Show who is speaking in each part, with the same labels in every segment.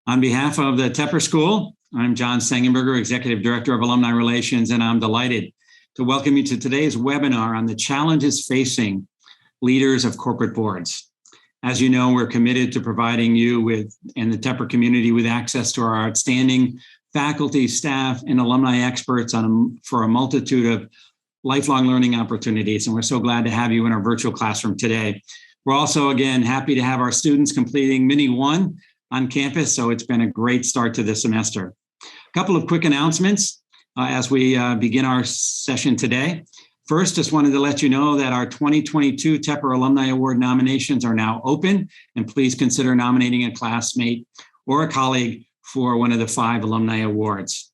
Speaker 1: On behalf of the Tepper School, I'm John Sengenberger, Executive Director of Alumni Relations, and I'm delighted to welcome you to today's webinar on the challenges facing leaders of corporate boards. As you know, we're committed to providing you and the Tepper community with access to our outstanding faculty, staff, and alumni experts for a multitude of lifelong learning opportunities, and we're so glad to have you in our virtual classroom today. We're also, again, happy to have our students completing Mini 1 on campus, so it's been a great start to this semester. A couple of quick announcements as we begin our session today. First, just wanted to let you know that our 2022 Tepper Alumni Award nominations are now open, and please consider nominating a classmate or a colleague for one of the 5 alumni awards.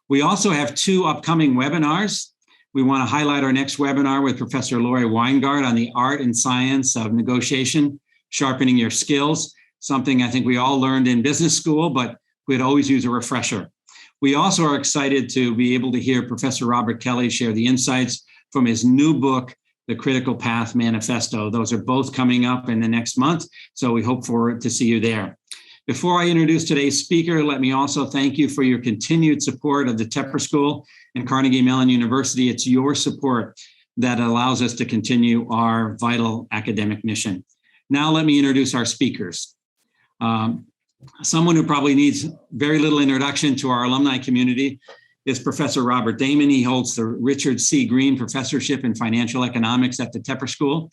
Speaker 1: We also have 2 upcoming webinars. We want to highlight our next webinar with Professor Lori Weingart on the art and science of negotiation, sharpening your skills, something I think we all learned in business school, but we'd always use a refresher. We also are excited to be able to hear Professor Robert Kelly share the insights from his new book, The Critical Path Manifesto. Those are both coming up in the next month, so we hope to see you there. Before I introduce today's speaker, let me also thank you for your continued support of the Tepper School and Carnegie Mellon University. It's your support that allows us to continue our vital academic mission. Now let me introduce our speakers. Someone who probably needs very little introduction to our alumni community is Professor Robert Damon. He holds the Richard C. Green Professorship in Financial Economics at the Tepper School.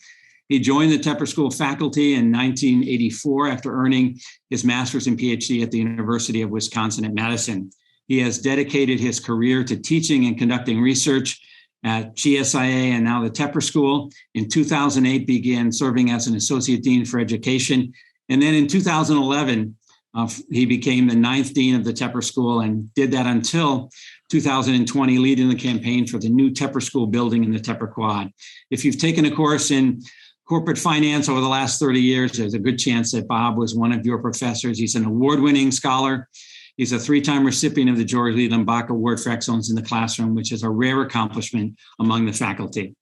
Speaker 1: He joined the Tepper School faculty in 1984 after earning his master's and PhD at the University of Wisconsin at Madison. He has dedicated his career to teaching and conducting research at GSIA and now the Tepper School. In 2008, began serving as an Associate Dean for Education. And then in 2011, he became the 9th Dean of the Tepper School and did that until 2020, leading the campaign for the new Tepper School building in the Tepper Quad. If you've taken a course in corporate finance over the last 30 years, there's a good chance that Bob was one of your professors. He's an award-winning scholar. He's a 3-time recipient of the George Leland Bach Award for Excellence in the Classroom, which is a rare accomplishment among the faculty.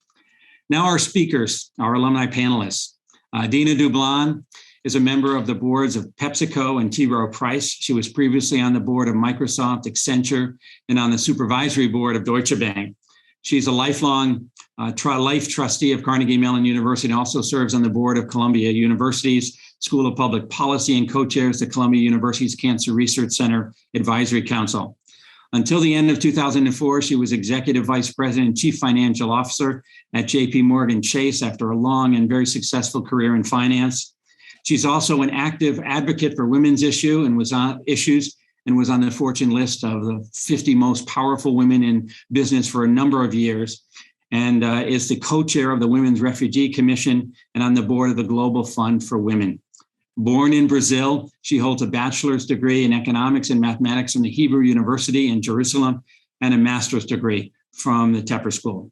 Speaker 1: Now our speakers, our alumni panelists. Dina Dublon is a member of the boards of PepsiCo and T. Rowe Price. She was previously on the board of Microsoft, Accenture, and on the supervisory board of Deutsche Bank. She's a lifelong life trustee of Carnegie Mellon University and also serves on the board of Columbia University's School of Public Policy and co-chairs the Columbia University's Cancer Research Center Advisory Council. Until the end of 2004, she was Executive Vice President and Chief Financial Officer at JP Morgan Chase after a long and very successful career in finance. She's also an active advocate for women's issues and was on the Fortune list of the 50 most powerful women in business for a number of years, and is the co-chair of the Women's Refugee Commission and on the board of the Global Fund for Women. Born in Brazil, she holds a bachelor's degree in economics and mathematics from the Hebrew University in Jerusalem and a master's degree from the Tepper School.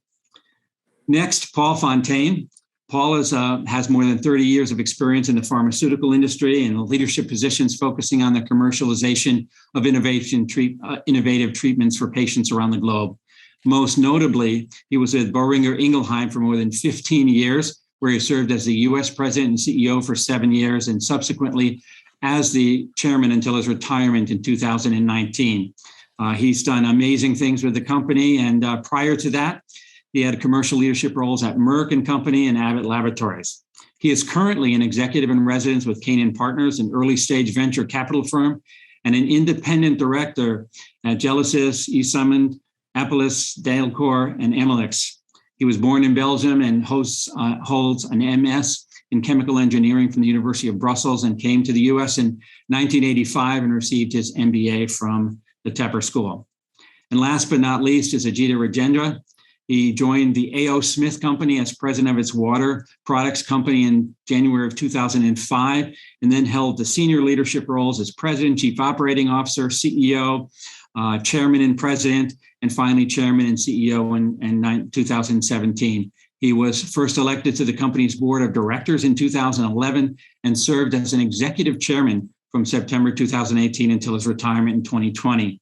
Speaker 1: Next, Paul Fontaine. Paul has more than 30 years of experience in the pharmaceutical industry and leadership positions focusing on the commercialization of innovative treatments for patients around the globe. Most notably, he was at Boehringer Ingelheim for more than 15 years, where he served as the US president and CEO for 7 years and subsequently as the chairman until his retirement in 2019. He's done amazing things with the company, and prior to that, he had commercial leadership roles at Merck & Company and Abbott Laboratories. He is currently an executive in residence with Canaan Partners, an early-stage venture capital firm, and an independent director at Genesis, eSummon, Apellis, Dalecore, and Amylyx. He was born in Belgium and holds an MS in chemical engineering from the University of Brussels and came to the US in 1985 and received his MBA from the Tepper School. And last but not least is Ajita Rajendra. He joined the A.O. Smith Company as president of its water products company in January of 2005, and then held the senior leadership roles as president, chief operating officer, CEO, chairman and president, and finally chairman and CEO in 2017. He was first elected to the company's board of directors in 2011 and served as an executive chairman from September 2018 until his retirement in 2020.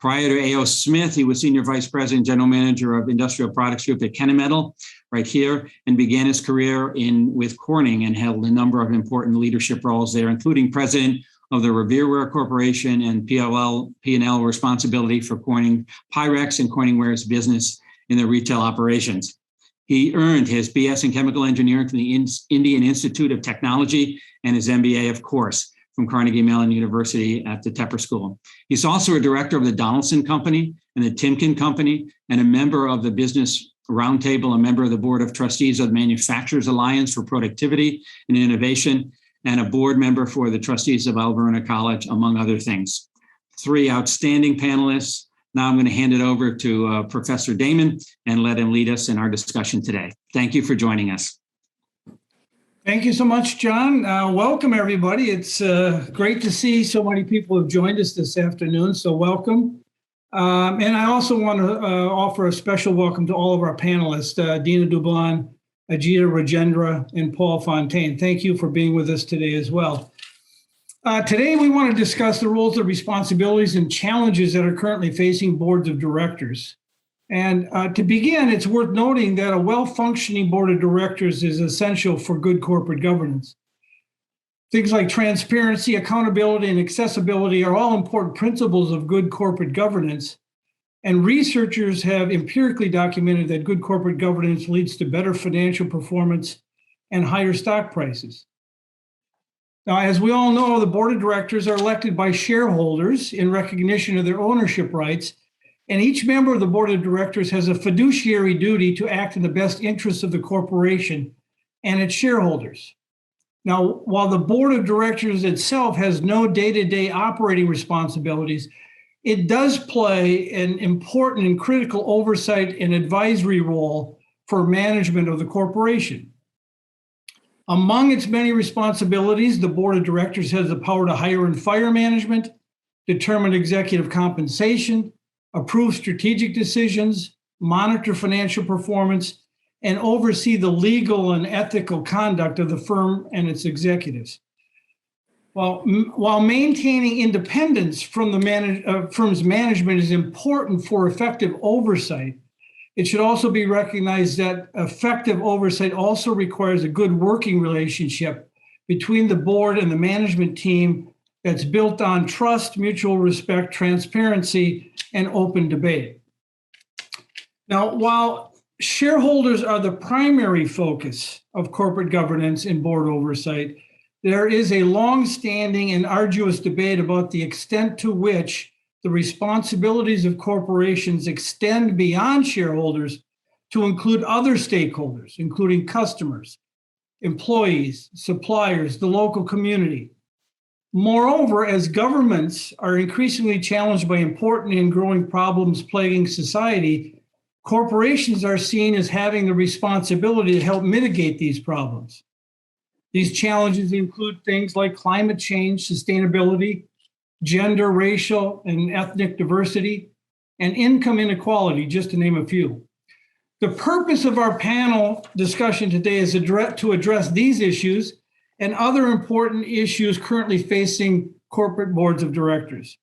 Speaker 1: Prior to A.O. Smith, he was Senior Vice President, General Manager of Industrial Products Group at Kennametal, right here, and began his career with Corning and held a number of important leadership roles there, including President of the Revereware Corporation and P&L responsibility for Pyrex and Corningware's business in their retail operations. He earned his BS in chemical engineering from the Indian Institute of Technology and his MBA, of course, from Carnegie Mellon University at the Tepper School. He's also a director of the Donaldson Company and the Timken Company, and a member of the Business Roundtable, a member of the Board of Trustees of the Manufacturers Alliance for Productivity and Innovation, and a board member for the Trustees of Alverna College, among other things. Three outstanding panelists. Now I'm going to hand it over to Professor Damon and let him lead us in our discussion today. Thank you for joining us.
Speaker 2: Thank you so much, John. Welcome, everybody. It's great to see so many people have joined us this afternoon, so welcome. And I also want to offer a special welcome to all of our panelists, Dina Dublan, Ajita Rajendra, and Paul Fontaine. Thank you for being with us today as well. Today, we want to discuss the roles and responsibilities and challenges that are currently facing boards of directors. And to begin, it's worth noting that a well-functioning board of directors is essential for good corporate governance. Things like transparency, accountability, and accessibility are all important principles of good corporate governance. And researchers have empirically documented that good corporate governance leads to better financial performance and higher stock prices. Now, as we all know, the board of directors are elected by shareholders in recognition of their ownership rights, and each member of the board of directors has a fiduciary duty to act in the best interests of the corporation and its shareholders. Now, while the board of directors itself has no day-to-day operating responsibilities, it does play an important and critical oversight and advisory role for management of the corporation. Among its many responsibilities, the board of directors has the power to hire and fire management, determine executive compensation, approve strategic decisions, monitor financial performance, and oversee the legal and ethical conduct of the firm and its executives. While maintaining independence from the firm's management is important for effective oversight, it should also be recognized that effective oversight also requires a good working relationship between the board and the management team that's built on trust, mutual respect, transparency, and open debate. Now, while shareholders are the primary focus of corporate governance and board oversight, there is a long-standing and arduous debate about the extent to which the responsibilities of corporations extend beyond shareholders to include other stakeholders, including customers, employees, suppliers, the local community. Moreover, as governments are increasingly challenged by important and growing problems plaguing society, corporations are seen as having the responsibility to help mitigate these problems. These challenges include things like climate change, sustainability, gender, racial, and ethnic diversity, and income inequality, just to name a few. The purpose of our panel discussion today is to address these issues and other important issues currently facing corporate boards of directors.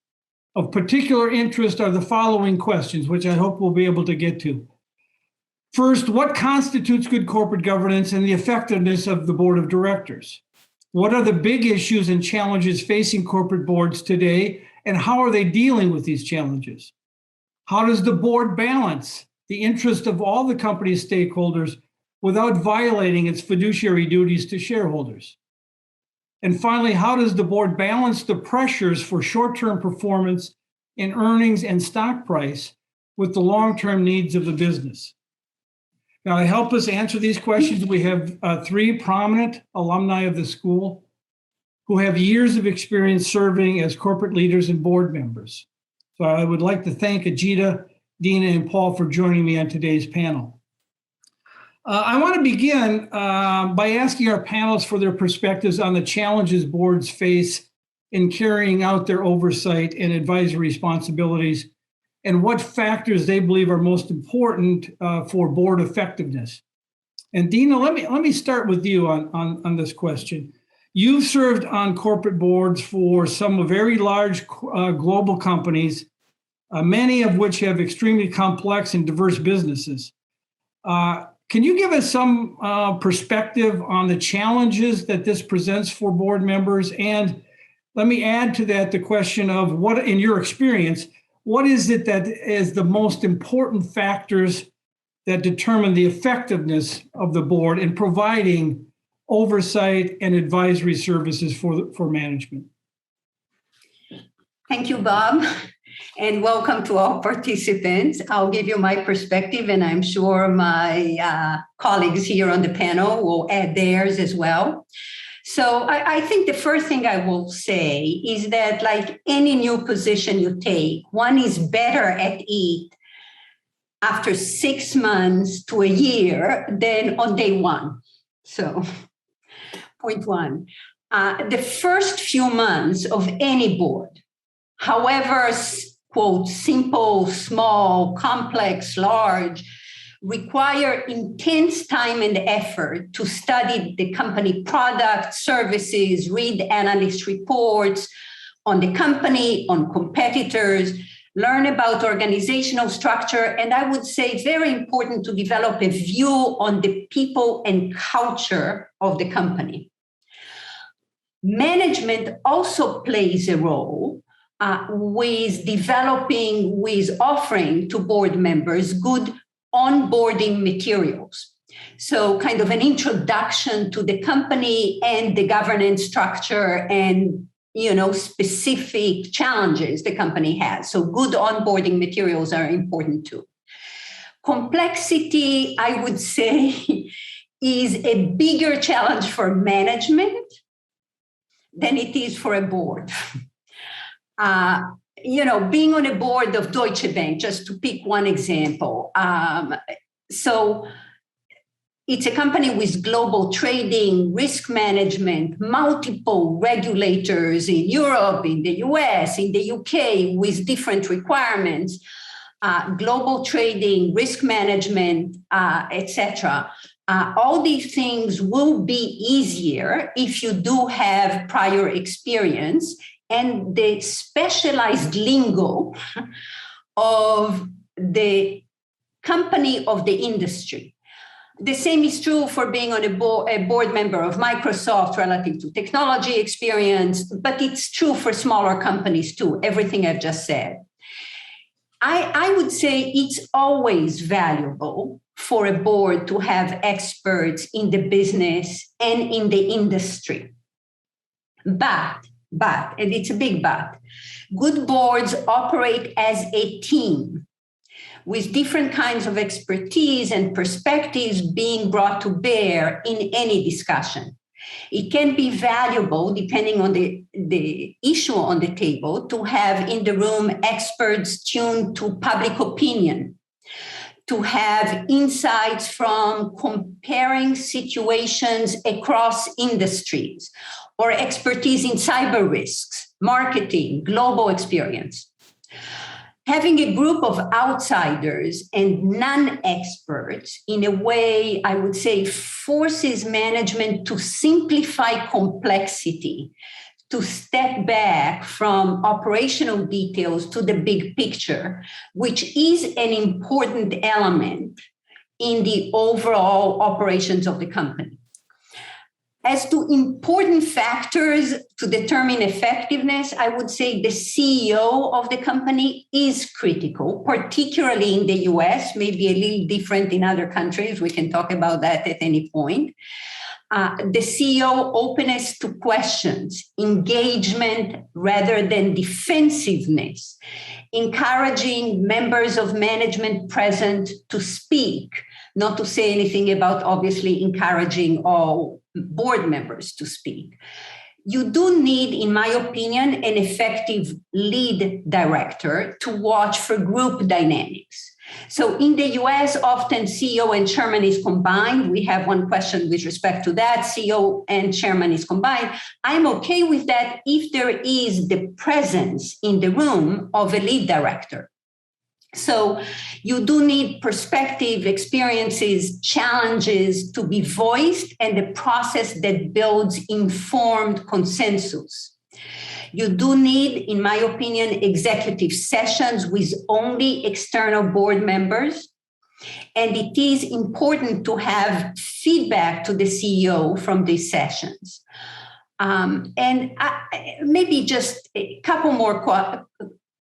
Speaker 2: Of particular interest are the following questions, which I hope we'll be able to get to. First, what constitutes good corporate governance and the effectiveness of the board of directors? What are the big issues and challenges facing corporate boards today, and how are they dealing with these challenges? How does the board balance the interest of all the company's stakeholders without violating its fiduciary duties to shareholders? And finally, how does the board balance the pressures for short-term performance in earnings and stock price with the long-term needs of the business? Now, to help us answer these questions, we have three prominent alumni of the school who have years of experience serving as corporate leaders and board members. So I would like to thank Ajita, Dina, and Paul for joining me on today's panel. I want to begin by asking our panelists for their perspectives on the challenges boards face in carrying out their oversight and advisory responsibilities, and what factors they believe are most important for board effectiveness. And Dina, let me start with you on this question. You've served on corporate boards for some very large global companies, many of which have extremely complex and diverse businesses. Can you give us some perspective on the challenges that this presents for board members and let me add to that the question of what, in your experience, what is it that is the most important factors that determine the effectiveness of the board in providing oversight and advisory services for management?
Speaker 3: Thank you, Bob, and welcome to all participants. I'll give you my perspective, and I'm sure my colleagues here on the panel will add theirs as well. So I think the first thing I will say is that, like any new position you take, one is better at it after 6 months to a year than on day one. So point one, the first few months of any board, however, quote, simple, small, complex, large, require intense time and effort to study the company products, services, read analyst reports on the company, on competitors, learn about organizational structure, and I would say very important to develop a view on the people and culture of the company. Management also plays a role with offering to board members good onboarding materials. So kind of an introduction to the company and the governance structure and specific challenges the company has. So good onboarding materials are important too. Complexity, I would say, is a bigger challenge for management than it is for a board. Being on a board of Deutsche Bank, just to pick one example. So it's a company with global trading, risk management, multiple regulators in Europe, in the US, in the UK, with different requirements, global trading, risk management, etc. All these things will be easier if you do have prior experience and the specialized lingo of the company, of the industry. The same is true for being on a board member of Microsoft relative to technology experience, but it's true for smaller companies too, everything I've just said. I would say it's always valuable for a board to have experts in the business and in the industry. But, and it's a big but, good boards operate as a team with different kinds of expertise and perspectives being brought to bear in any discussion. It can be valuable, depending on the issue on the table, to have in the room experts tuned to public opinion, to have insights from comparing situations across industries, or expertise in cyber risks, marketing, global experience. Having a group of outsiders and non-experts, in a way, I would say, forces management to simplify complexity, to step back from operational details to the big picture, which is an important element in the overall operations of the company. As to important factors to determine effectiveness, I would say the CEO of the company is critical, particularly in the US, maybe a little different in other countries. We can talk about that at any point. The CEO openness to questions, engagement rather than defensiveness, encouraging members of management present to speak, not to say anything about obviously encouraging all board members to speak. You do need, in my opinion, an effective lead director to watch for group dynamics. So in the US, often CEO and chairman is combined. We have one question with respect to that. CEO and chairman is combined. I'm okay with that if there is the presence in the room of a lead director. So you do need perspective, experiences, challenges to be voiced, and the process that builds informed consensus. You do need, in my opinion, executive sessions with only external board members. And it is important to have feedback to the CEO from these sessions. Maybe just a couple more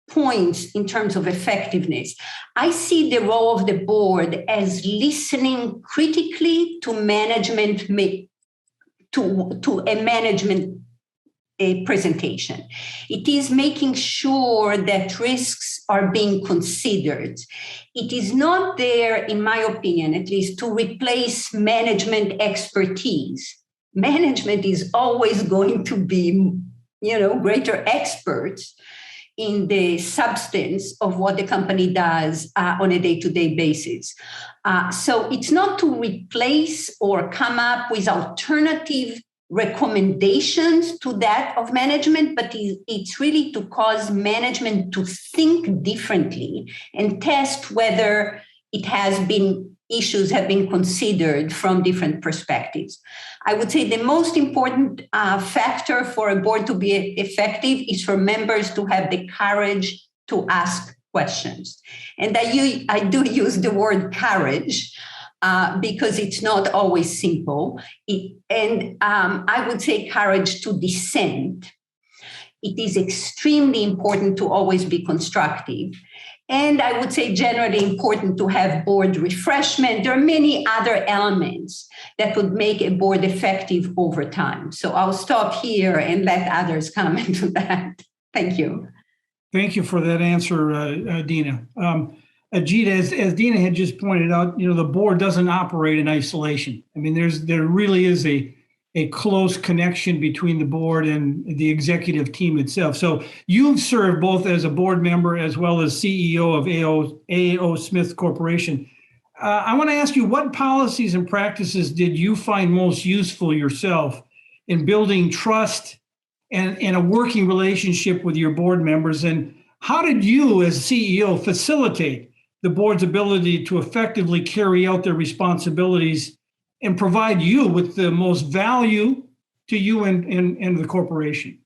Speaker 3: points in terms of effectiveness. I see the role of the board as listening critically to management, to a management presentation. It is making sure that risks are being considered. It is not there, in my opinion, at least, to replace management expertise. Management is always going to be, greater experts in the substance of what the company does on a day-to-day basis. So it's not to replace or come up with alternative recommendations to that of management, but it's really to cause management to think differently and test whether issues have been considered from different perspectives. I would say the most important factor for a board to be effective is for members to have the courage to ask questions. And I do use the word courage because it's not always simple. I would say courage to dissent. It is extremely important to always be constructive. And I would say generally important to have board refreshment. There are many other elements that would make a board effective over time. So I'll stop here and let others comment to that. Thank you.
Speaker 2: Thank you for that answer, Dina. Ajit, as Dina had just pointed out, the board doesn't operate in isolation. I mean, there really is a close connection between the board and the executive team itself. So you've served both as a board member as well as CEO of A.O. Smith Corporation. I want to ask you, what policies and practices did you find most useful yourself in building trust and a working relationship with your board members? And how did you, as CEO, facilitate the board's ability to effectively carry out their responsibilities and provide you with the most value to you and the corporation?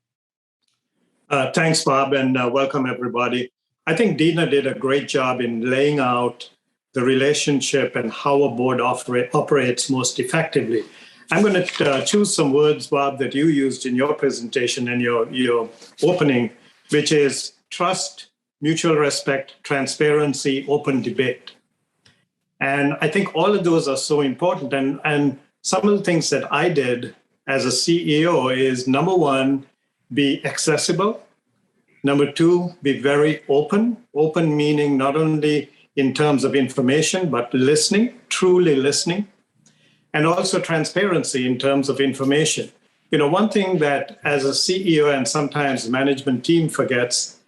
Speaker 4: Thanks, Bob, and welcome, everybody. I think Dina did a great job in laying out the relationship and how a board operates most effectively. I'm going to choose some words, Bob, that you used in your presentation and your opening, which is trust, mutual respect, transparency, open debate. And I think all of those are so important. And some of the things that I did as a CEO is, number one, be accessible. Number two, be very open. Open meaning not only in terms of information, but listening, truly listening. And also transparency in terms of information. One thing that as a CEO and sometimes the management team forgets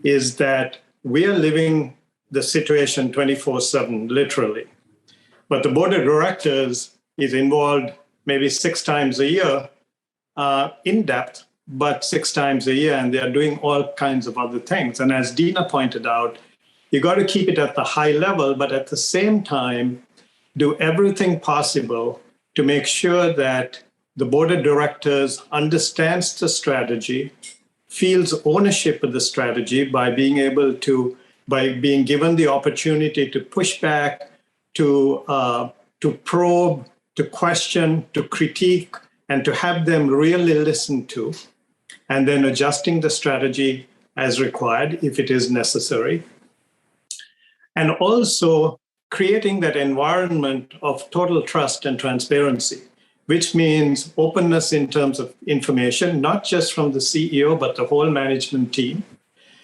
Speaker 4: is that we are living the situation 24/7, literally. But the board of directors is involved maybe 6 times a year in depth, but 6 times a year, and they are doing all kinds of other things. And as Dina pointed out, you got to keep it at the high level, but at the same time, do everything possible to make sure that the board of directors understands the strategy, feels ownership of the strategy by being given the opportunity to push back, to probe, to question, to critique, and to have them really listen to, and then adjusting the strategy as required if it is necessary. And also creating that environment of total trust and transparency, which means openness in terms of information, not just from the CEO, but the whole management team.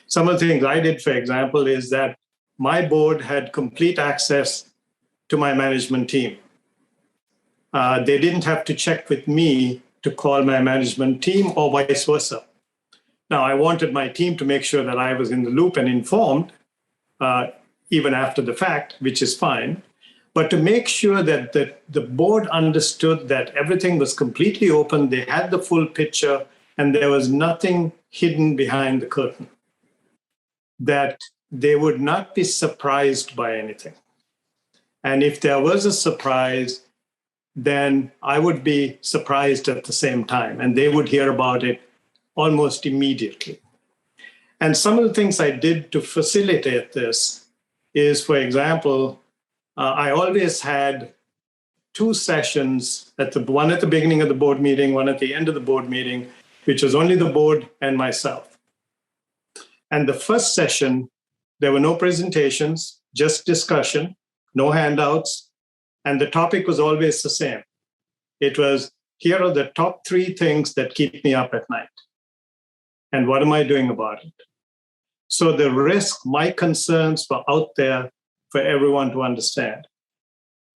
Speaker 4: Some of the things I did, for example, is that my board had complete access to my management team. They didn't have to check with me to call my management team or vice versa. Now, I wanted my team to make sure that I was in the loop and informed, even after the fact, which is fine. But to make sure that the board understood that everything was completely open, they had the full picture, and there was nothing hidden behind the curtain, that they would not be surprised by anything. And if there was a surprise, then I would be surprised at the same time, and they would hear about it almost immediately. And some of the things I did to facilitate this is, for example, I always had two sessions, one at the beginning of the board meeting, one at the end of the board meeting, which was only the board and myself. And the first session, there were no presentations, just discussion, no handouts, and the topic was always the same. It was, here are the top 3 things that keep me up at night. And what am I doing about it? So the risk, my concerns were out there for everyone to understand.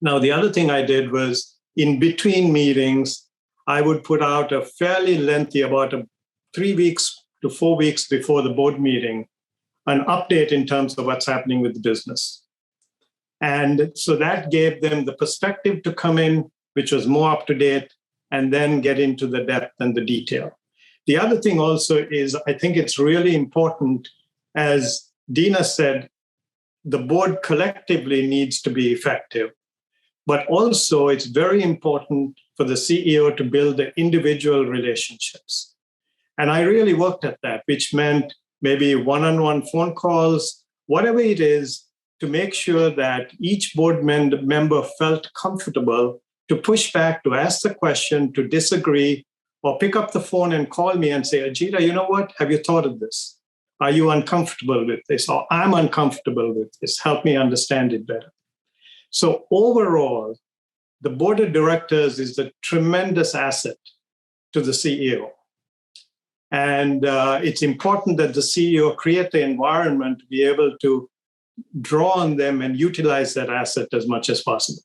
Speaker 4: Now, the other thing I did was in between meetings, I would put out a fairly lengthy, about 3 weeks to 4 weeks before the board meeting, an update in terms of what's happening with the business. And so that gave them the perspective to come in, which was more up to date, and then get into the depth and the detail. The other thing also is, I think it's really important, as Dina said, the board collectively needs to be effective. But also, it's very important for the CEO to build the individual relationships. And I really worked at that, which meant maybe one-on-one phone calls, whatever it is, to make sure that each board member felt comfortable to push back, to ask the question, to disagree, or pick up the phone and call me and say, Ajita, you know what? Have you thought of this? Are you uncomfortable with this? Or I'm uncomfortable with this. Help me understand it better. So overall, the board of directors is a tremendous asset to the CEO. And it's important that the CEO create the environment to be able to draw on them and utilize that asset as much as possible.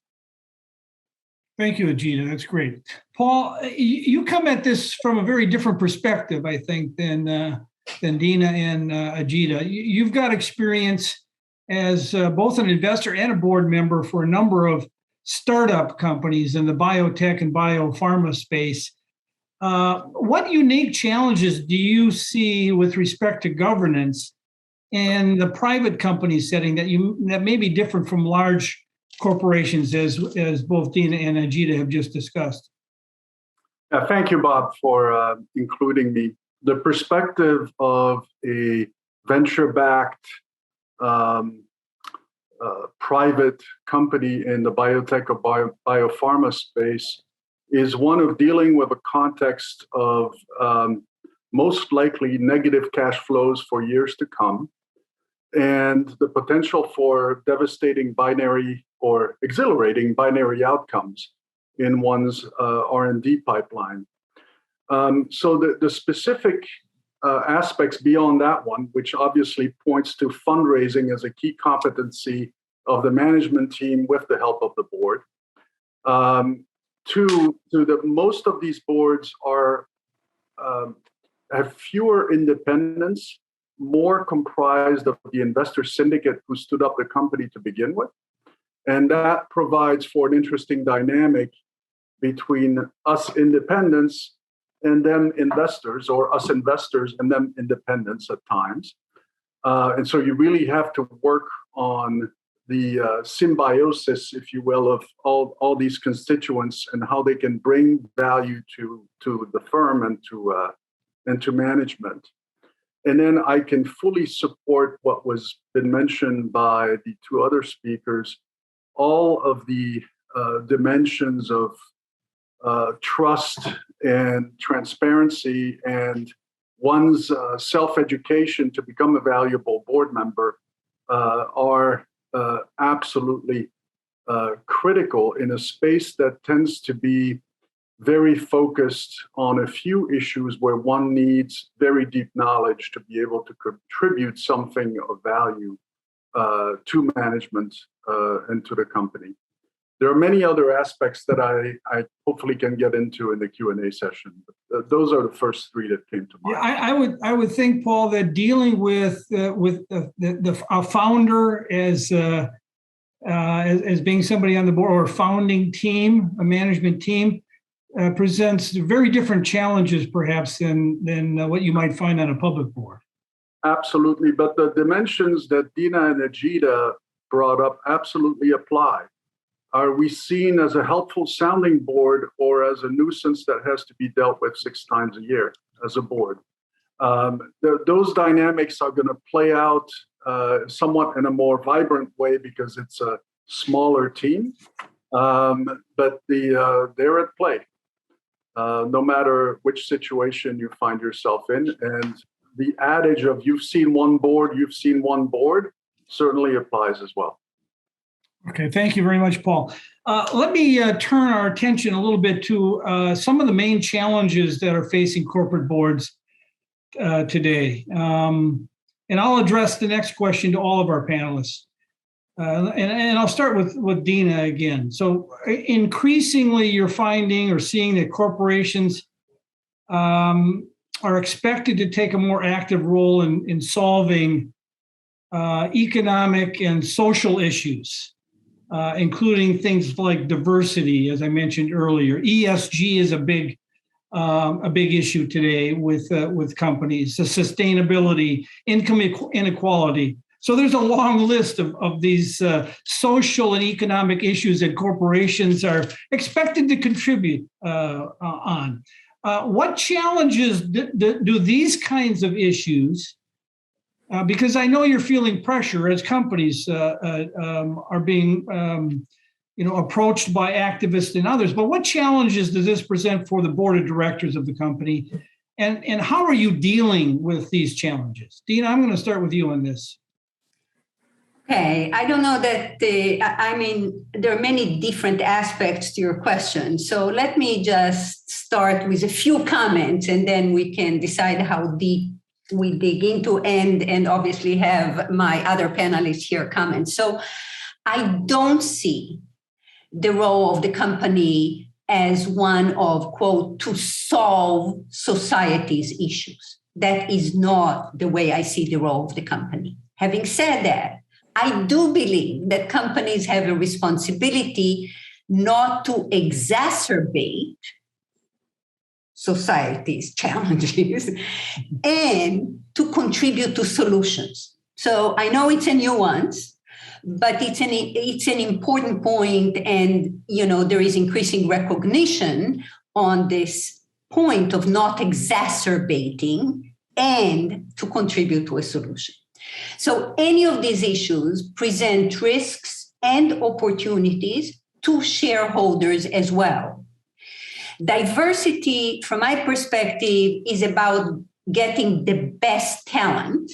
Speaker 2: Thank you, Ajita. That's great. Paul, you come at this from a very different perspective, I think, than Dina and Ajita. You've got experience as both an investor and a board member for a number of startup companies in the biotech and biopharma space. What unique challenges do you see with respect to governance in the private company setting that may be different from large corporations, as both Dina and Ajita have just discussed?
Speaker 5: Thank you, Bob, for including me. The perspective of a venture-backed private company in the biotech or biopharma space is one of dealing with a context of most likely negative cash flows for years to come, and the potential for devastating binary or exhilarating binary outcomes in one's R&D pipeline. So the specific aspects beyond that one, which obviously points to fundraising as a key competency of the management team with the help of the board. Most of these boards have fewer independents, more comprised of the investor syndicate who stood up the company to begin with. And that provides for an interesting dynamic between us independents and them investors, or us investors and them independents at times. And so you really have to work on the symbiosis, if you will, of all these constituents and how they can bring value to the firm and to management. And then I can fully support what was been mentioned by the two other speakers, all of the dimensions of trust and transparency and one's self-education to become a valuable board member are absolutely critical in a space that tends to be very focused on a few issues where one needs very deep knowledge to be able to contribute something of value to management and to the company. There are many other aspects that I hopefully can get into in the Q&A session. But those are the first three that came to mind.
Speaker 2: Yeah, I would think, Paul, that dealing with a founder as being somebody on the board or a founding team, a management team, presents very different challenges, perhaps, than what you might find on a public board.
Speaker 5: Absolutely, but the dimensions that Dina and Ajita brought up absolutely apply. Are we seen as a helpful sounding board or as a nuisance that has to be dealt with 6 times a year as a board? Those dynamics are going to play out somewhat in a more vibrant way because it's a smaller team. But they're at play, no matter which situation you find yourself in. And the adage of you've seen one board certainly applies as well.
Speaker 2: Okay, thank you very much, Paul. Let me turn our attention a little bit to some of the main challenges that are facing corporate boards today. And I'll address the next question to all of our panelists. And I'll start with Dina again. So increasingly, you're finding or seeing that corporations are expected to take a more active role in solving economic and social issues, including things like diversity, as I mentioned earlier. ESG is a big issue today with companies. The sustainability, income inequality. So there's a long list of these social and economic issues that corporations are expected to contribute on. What challenges do these kinds of issues, because I know you're feeling pressure as companies are being approached by activists and others, but what challenges does this present for the board of directors of the company? And how are you dealing with these challenges? Dina, I'm going to start with you on this.
Speaker 3: Okay, I don't know that there are many different aspects to your question. So let me just start with a few comments and then we can decide how deep we dig into and obviously have my other panelists here comment. So I don't see the role of the company as one of, quote, to solve society's issues. That is not the way I see the role of the company. Having said that, I do believe that companies have a responsibility not to exacerbate society's challenges and to contribute to solutions. So I know it's a nuance, but it's an important point, and there is increasing recognition on this point of not exacerbating and to contribute to a solution. So any of these issues present risks and opportunities to shareholders as well. Diversity, from my perspective, is about getting the best talent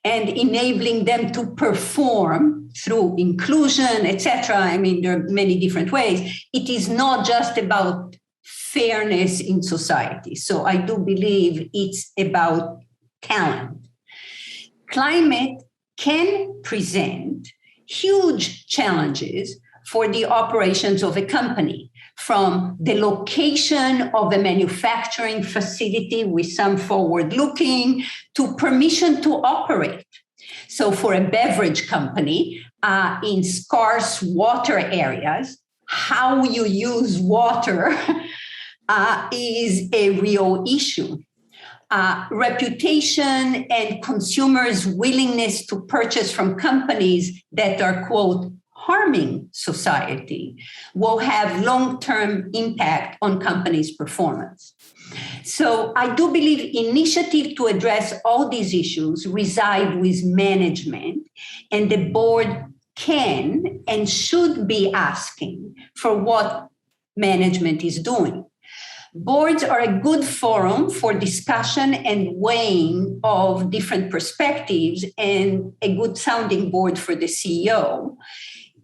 Speaker 3: and enabling them to perform through inclusion, etc. I mean, there are many different ways. It is not just about fairness in society. So I do believe it's about talent. Climate can present huge challenges for the operations of a company, from the location of a manufacturing facility with some forward-looking to permission to operate. So for a beverage company in scarce water areas, how you use water is a real issue. Reputation and consumers' willingness to purchase from companies that are, quote, harming society will have long-term impact on companies' performance. So I do believe initiative to address all these issues reside with management, and the board can and should be asking for what management is doing. Boards are a good forum for discussion and weighing of different perspectives and a good sounding board for the CEO.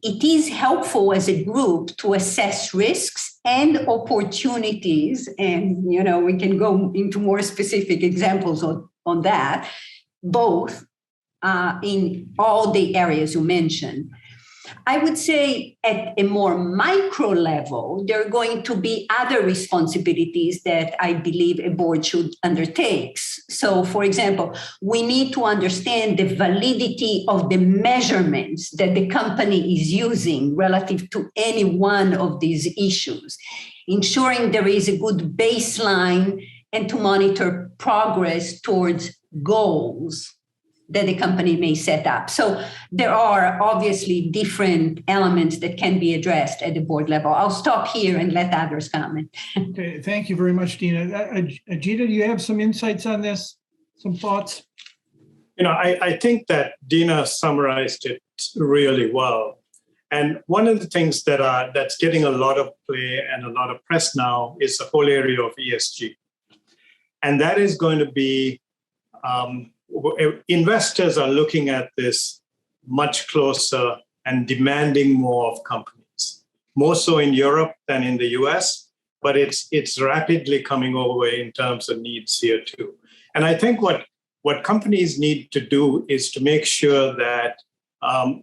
Speaker 3: It is helpful as a group to assess risks and opportunities. And, we can go into more specific examples on that, both in all the areas you mentioned. I would say at a more micro level, there are going to be other responsibilities that I believe a board should undertake. So, for example, we need to understand the validity of the measurements that the company is using relative to any one of these issues, ensuring there is a good baseline and to monitor progress towards goals that the company may set up. So there are obviously different elements that can be addressed at the board level. I'll stop here and let others comment.
Speaker 2: Okay, thank you very much, Dina. Ajita, do you have some insights on this? Some thoughts?
Speaker 4: I think that Dina summarized it really well. And one of the things that's getting a lot of play and a lot of press now is the whole area of ESG. And that is going to be, investors are looking at this much closer and demanding more of companies, more so in Europe than in the US, but it's rapidly coming over in terms of needs here too. And I think what companies need to do is to make sure that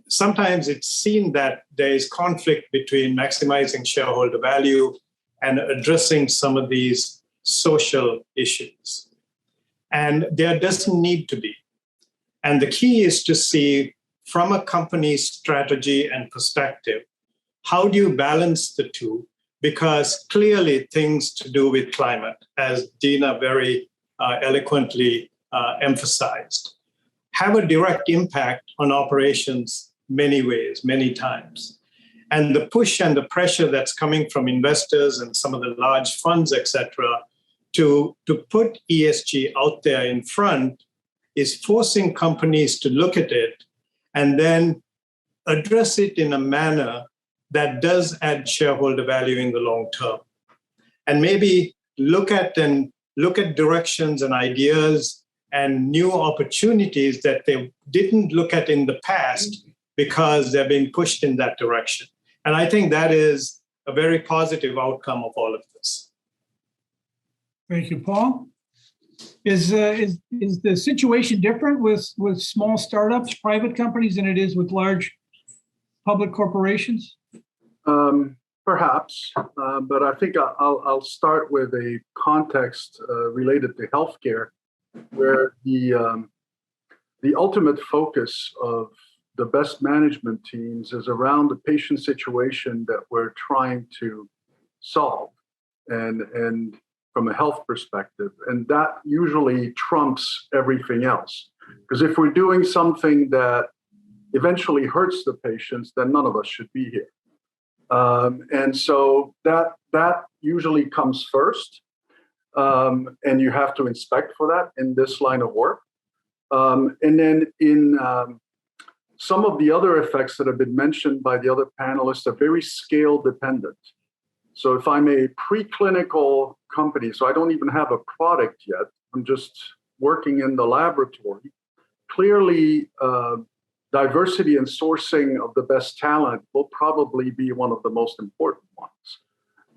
Speaker 4: sometimes it's seen that there is conflict between maximizing shareholder value and addressing some of these social issues. And there doesn't need to be. And the key is to see from a company's strategy and perspective, how do you balance the two? Because clearly things to do with climate, as Dina very eloquently emphasized, have a direct impact on operations many ways, many times. And the push and the pressure that's coming from investors and some of the large funds, et cetera, to put ESG out there in front is forcing companies to look at it and then address it in a manner that does add shareholder value in the long term. And maybe look at directions and ideas and new opportunities that they didn't look at in the past because they're being pushed in that direction. And I think that is a very positive outcome of all of this.
Speaker 2: Thank you, Paul. Is the situation different with small startups, private companies, than it is with large public corporations?
Speaker 5: Perhaps, but I think I'll start with a context related to healthcare, where the ultimate focus of the best management teams is around the patient situation that we're trying to solve, and from a health perspective, and that usually trumps everything else. Because if we're doing something that eventually hurts the patients, then none of us should be here. And so that usually comes first, and you have to inspect for that in this line of work. And then in some of the other effects that have been mentioned by the other panelists are very scale dependent. So if I'm a preclinical company, so I don't even have a product yet, I'm just working in the laboratory, clearly diversity and sourcing of the best talent will probably be one of the most important ones.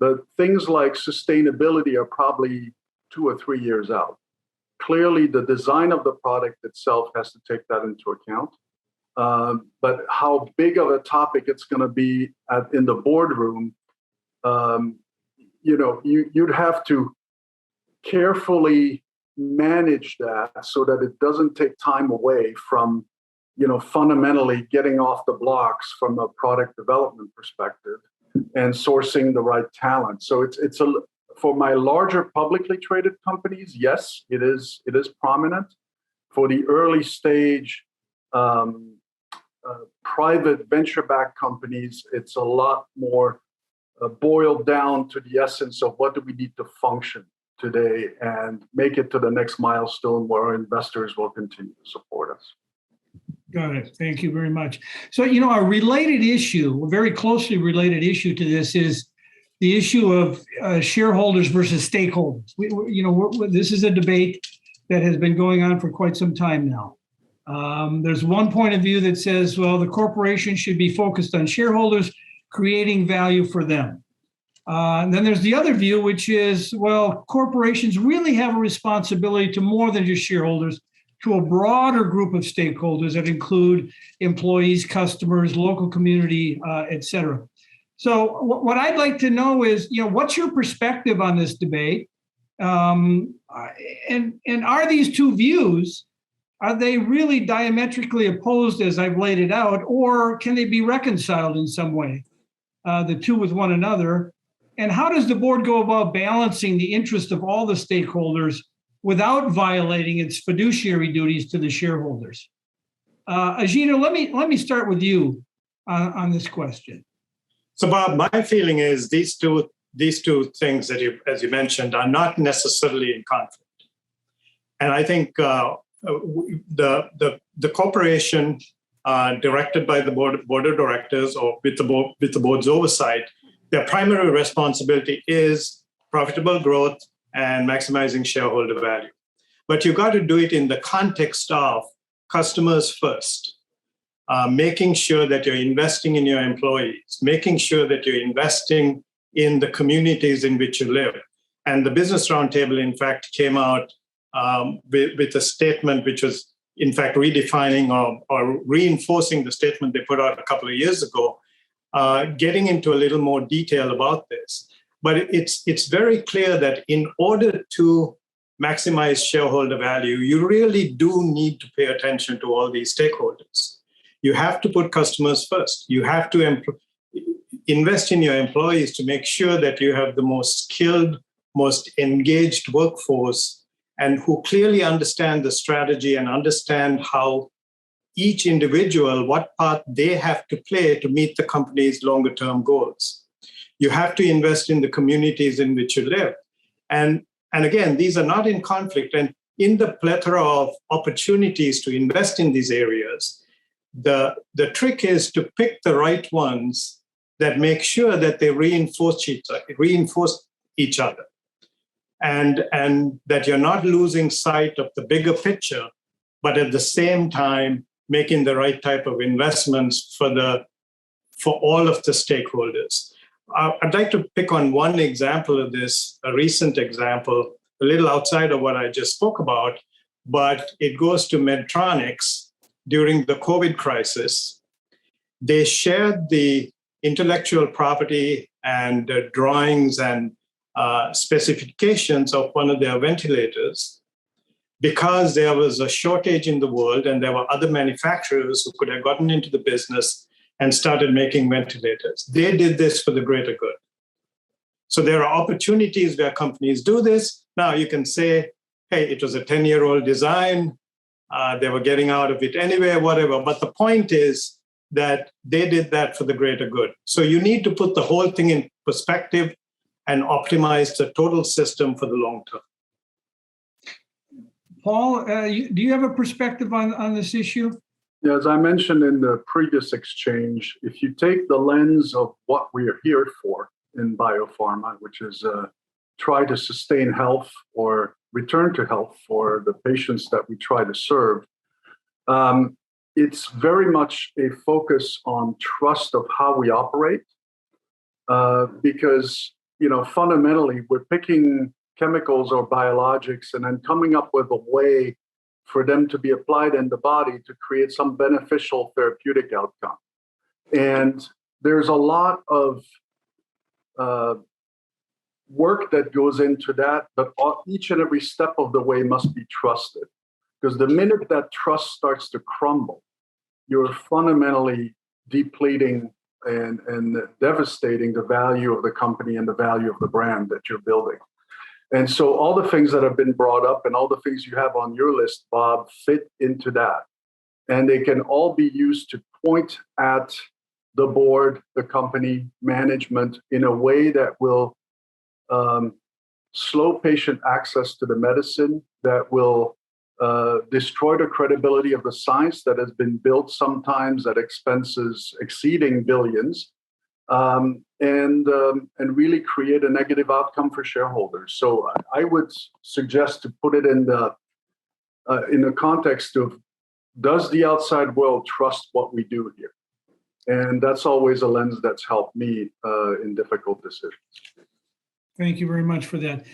Speaker 5: But things like sustainability are probably 2 or 3 years out. Clearly, the design of the product itself has to take that into account. But how big of a topic it's going to be in the boardroom, you'd have to carefully manage that so that it doesn't take time away from fundamentally getting off the blocks from a product development perspective and sourcing the right talent. So it's for my larger publicly traded companies, yes, it is prominent. For the early stage private venture-backed companies, it's a lot more boiled down to the essence of what do we need to function today and make it to the next milestone where our investors will continue to support us.
Speaker 2: Got it. Thank you very much. So, a related issue, a very closely related issue to this is the issue of shareholders versus stakeholders. This is a debate that has been going on for quite some time now. There's one point of view that says, well, the corporation should be focused on shareholders, creating value for them. And then there's the other view, which is, well, corporations really have a responsibility to more than just shareholders, to a broader group of stakeholders that include employees, customers, local community, et cetera. So what I'd like to know is, what's your perspective on this debate? And are these two views, are they really diametrically opposed as I've laid it out, or can they be reconciled in some way, the two with one another? And how does the board go about balancing the interest of all the stakeholders without violating its fiduciary duties to the shareholders? Ajita, let me start with you on this question.
Speaker 4: So, Bob, my feeling is these two things that as you mentioned, are not necessarily in conflict. And I think the corporation directed by the board of directors or with the board's oversight, their primary responsibility is profitable growth and maximizing shareholder value. But you got to do it in the context of customers first, making sure that you're investing in your employees, making sure that you're investing in the communities in which you live. And the Business Roundtable, in fact, came out with a statement which was, in fact, redefining or reinforcing the statement they put out a couple of years ago, getting into a little more detail about this. But it's very clear that in order to maximize shareholder value, you really do need to pay attention to all these stakeholders. You have to put customers first. You have to invest in your employees to make sure that you have the most skilled, most engaged workforce, and who clearly understand the strategy and understand how each individual, what part they have to play to meet the company's longer term goals. You have to invest in the communities in which you live. And again, these are not in conflict. And in the plethora of opportunities to invest in these areas, the trick is to pick the right ones that make sure that they reinforce each other. And that you're not losing sight of the bigger picture, but at the same time, making the right type of investments for all of the stakeholders. I'd like to pick on one example of this, a recent example, a little outside of what I just spoke about, but it goes to Medtronic during the COVID crisis. They shared the intellectual property and drawings and specifications of one of their ventilators because there was a shortage in the world and there were other manufacturers who could have gotten into the business and started making ventilators. They did this for the greater good. So there are opportunities where companies do this. Now you can say, hey, it was a 10-year-old design. They were getting out of it anyway, whatever. But the point is that they did that for the greater good. So you need to put the whole thing in perspective and optimize the total system for the long term.
Speaker 2: Paul, do you have a perspective on this issue?
Speaker 5: Yeah, as I mentioned in the previous exchange, if you take the lens of what we are here for in biopharma, which is try to sustain health or return to health for the patients that we try to serve, it's very much a focus on trust of how we operate, because fundamentally we're picking chemicals or biologics and then coming up with a way for them to be applied in the body to create some beneficial therapeutic outcome. And there's a lot of work that goes into that, but each and every step of the way must be trusted. Because the minute that trust starts to crumble, you're fundamentally depleting and devastating the value of the company and the value of the brand that you're building. And so all the things that have been brought up and all the things you have on your list, Bob, fit into that. And they can all be used to point at the board, the company, management in a way that will slow patient access to the medicine, that will destroy the credibility of the science that has been built sometimes at expenses exceeding billions, and really create a negative outcome for shareholders. So I would suggest to put it in the context of, does the outside world trust what we do here? And that's always a lens that's helped me in difficult decisions.
Speaker 2: Thank you very much for that.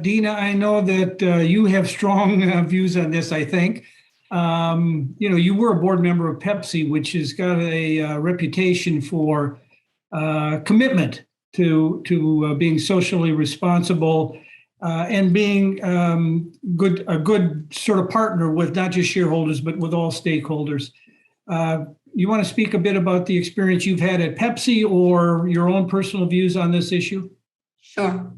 Speaker 2: Dina, I know that you have strong views on this, I think. You were a board member of Pepsi, which has got a reputation for commitment to being socially responsible and being a good sort of partner with not just shareholders, but with all stakeholders. You want to speak a bit about the experience you've had at Pepsi or your own personal views on this issue?
Speaker 3: Sure,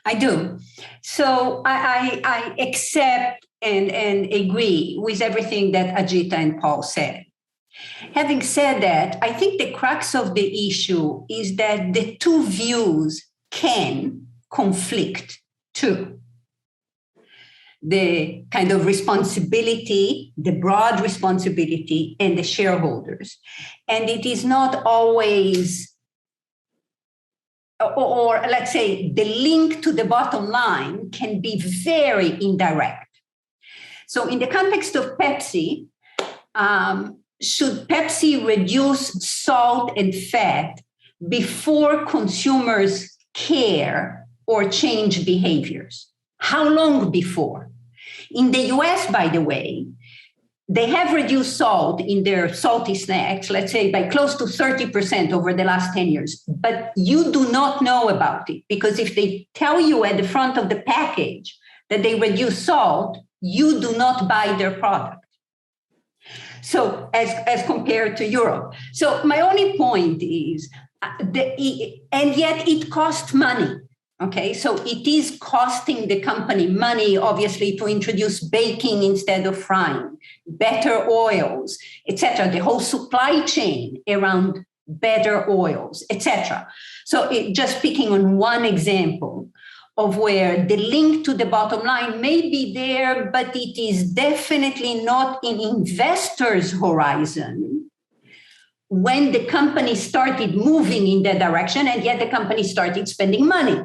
Speaker 3: I do. So I accept and agree with everything that Ajita and Paul said. Having said that, I think the crux of the issue is that the two views can conflict too. the kind of responsibility, the broad responsibility, and the shareholders. And it is not always, or let's say, the link to the bottom line can be very indirect. So in the context of Pepsi, should Pepsi reduce salt and fat before consumers care or change behaviors? How long before? In the US, by the way, they have reduced salt in their salty snacks, let's say by close to 30% over the last 10 years. But you do not know about it, because if they tell you at the front of the package that they reduce salt, you do not buy their product. So as compared to Europe. So my only point is, and yet it costs money. Okay, so it is costing the company money, obviously, to introduce baking instead of frying, better oils, etc. The whole supply chain around better oils, etc. So just picking on one example of where the link to the bottom line may be there, but it is definitely not in investors' horizon when the company started moving in that direction, and yet the company started spending money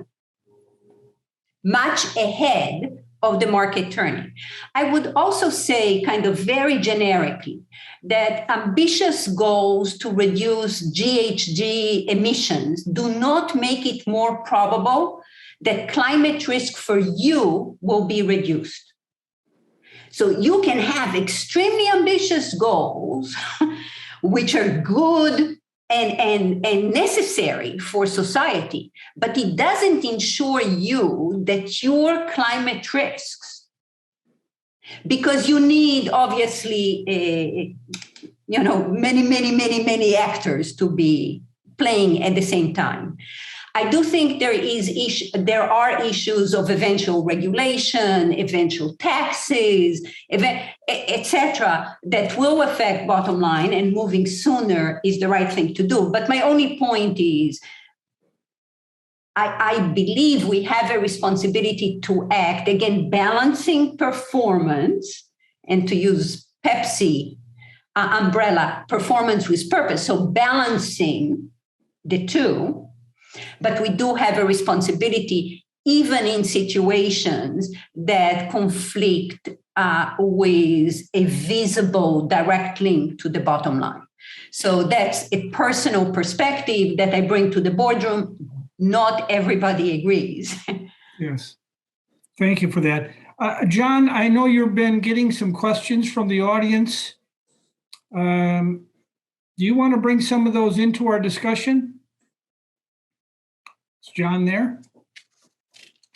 Speaker 3: much ahead of the market turning. I would also say, kind of very generically, that ambitious goals to reduce GHG emissions do not make it more probable that climate risk for you will be reduced. So you can have extremely ambitious goals, which are good and necessary for society, but it doesn't ensure you that your climate risks, because you need obviously many actors to be playing at the same time. I do think there are issues of eventual regulation, eventual taxes, etc., that will affect bottom line, and moving sooner is the right thing to do. But my only point is, I believe we have a responsibility to act, again, balancing performance, and to use Pepsi umbrella, performance with purpose. So balancing the two. But we do have a responsibility, even in situations that conflict with a visible direct link to the bottom line. So that's a personal perspective that I bring to the boardroom. Not everybody agrees.
Speaker 2: Yes. Thank you for that. John, I know you've been getting some questions from the audience. Do you want to bring some of those into our discussion? Is John there?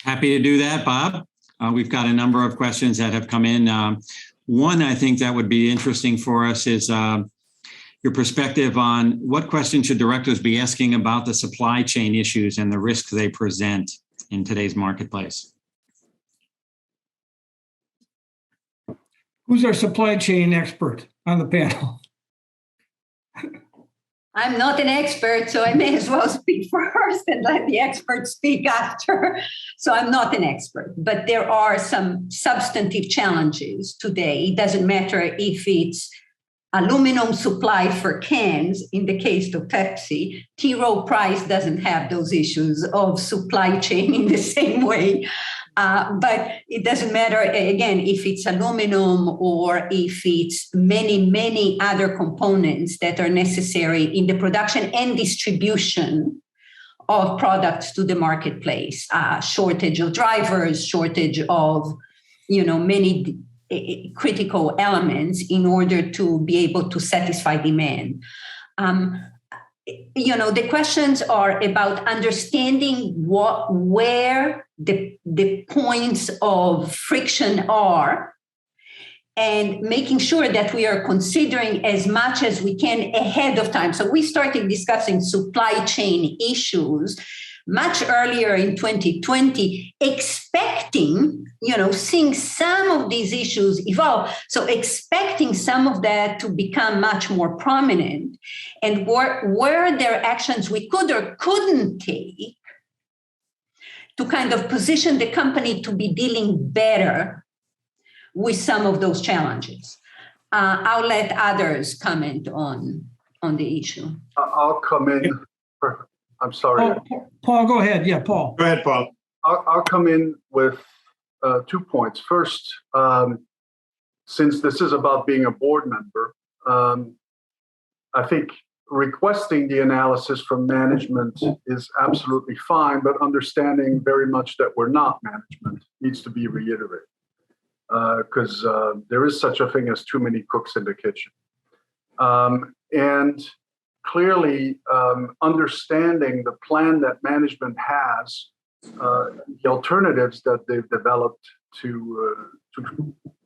Speaker 1: Happy to do that, Bob. We've got a number of questions that have come in. One I think that would be interesting for us is your perspective on what questions should directors be asking about the supply chain issues and the risks they present in today's marketplace.
Speaker 2: Who's our supply chain expert on the panel?
Speaker 3: I'm not an expert, so I may as well speak first and let the experts speak after. So I'm not an expert, but there are some substantive challenges today. It doesn't matter if it's aluminum supply for cans. In the case of Pepsi, T. Rowe Price doesn't have those issues of supply chain in the same way. But it doesn't matter, again, if it's aluminum or if it's many other components that are necessary in the production and distribution of products to the marketplace. Shortage of drivers, shortage of, many critical elements in order to be able to satisfy demand. The questions are about understanding where the points of friction are, and making sure that we are considering as much as we can ahead of time. So we started discussing supply chain issues much earlier in 2020, expecting, seeing some of these issues evolve. So expecting some of that to become much more prominent, and were there actions we could or couldn't take to kind of position the company to be dealing better with some of those challenges. I'll let others comment on the issue.
Speaker 5: I'll come in. I'm sorry.
Speaker 2: Paul, go ahead. Yeah, Paul.
Speaker 4: Go ahead, Paul.
Speaker 5: I'll come in with 2 points. First, since this is about being a board member, I think requesting the analysis from management is absolutely fine, but understanding very much that we're not management needs to be reiterated, because there is such a thing as too many cooks in the kitchen. And clearly, understanding the plan that management has, the alternatives that they've developed to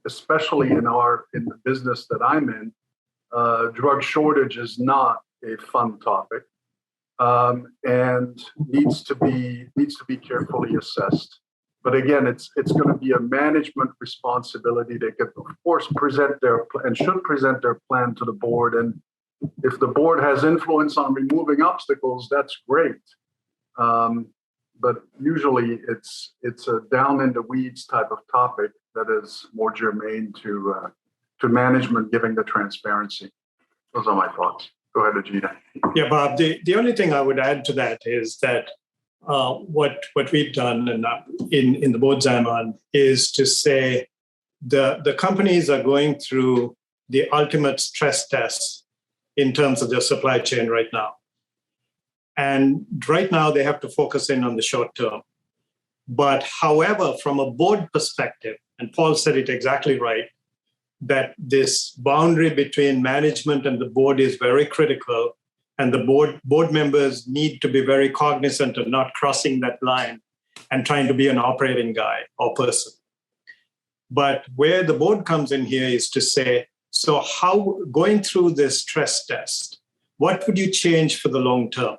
Speaker 5: especially in the business that I'm in, drug shortage is not a fun topic, and needs to be carefully assessed. But again, it's going to be a management responsibility. They could, of course, present their and should present their plan to the board. And if the board has influence on removing obstacles, that's great. But usually, it's a down in the weeds type of topic that is more germane to management giving the transparency. Those are my thoughts. Go ahead, Ajita.
Speaker 4: Yeah, Bob, the only thing I would add to that is that what we've done and in the boards I'm on is to say the companies are going through the ultimate stress tests in terms of their supply chain right now. And right now they have to focus in on the short term. But however, from a board perspective, and Paul said it exactly right, that this boundary between management and the board is very critical, and the board members need to be very cognizant of not crossing that line and trying to be an operating guy or person. But where the board comes in here is to say, so how, going through this stress test, what would you change for the long term?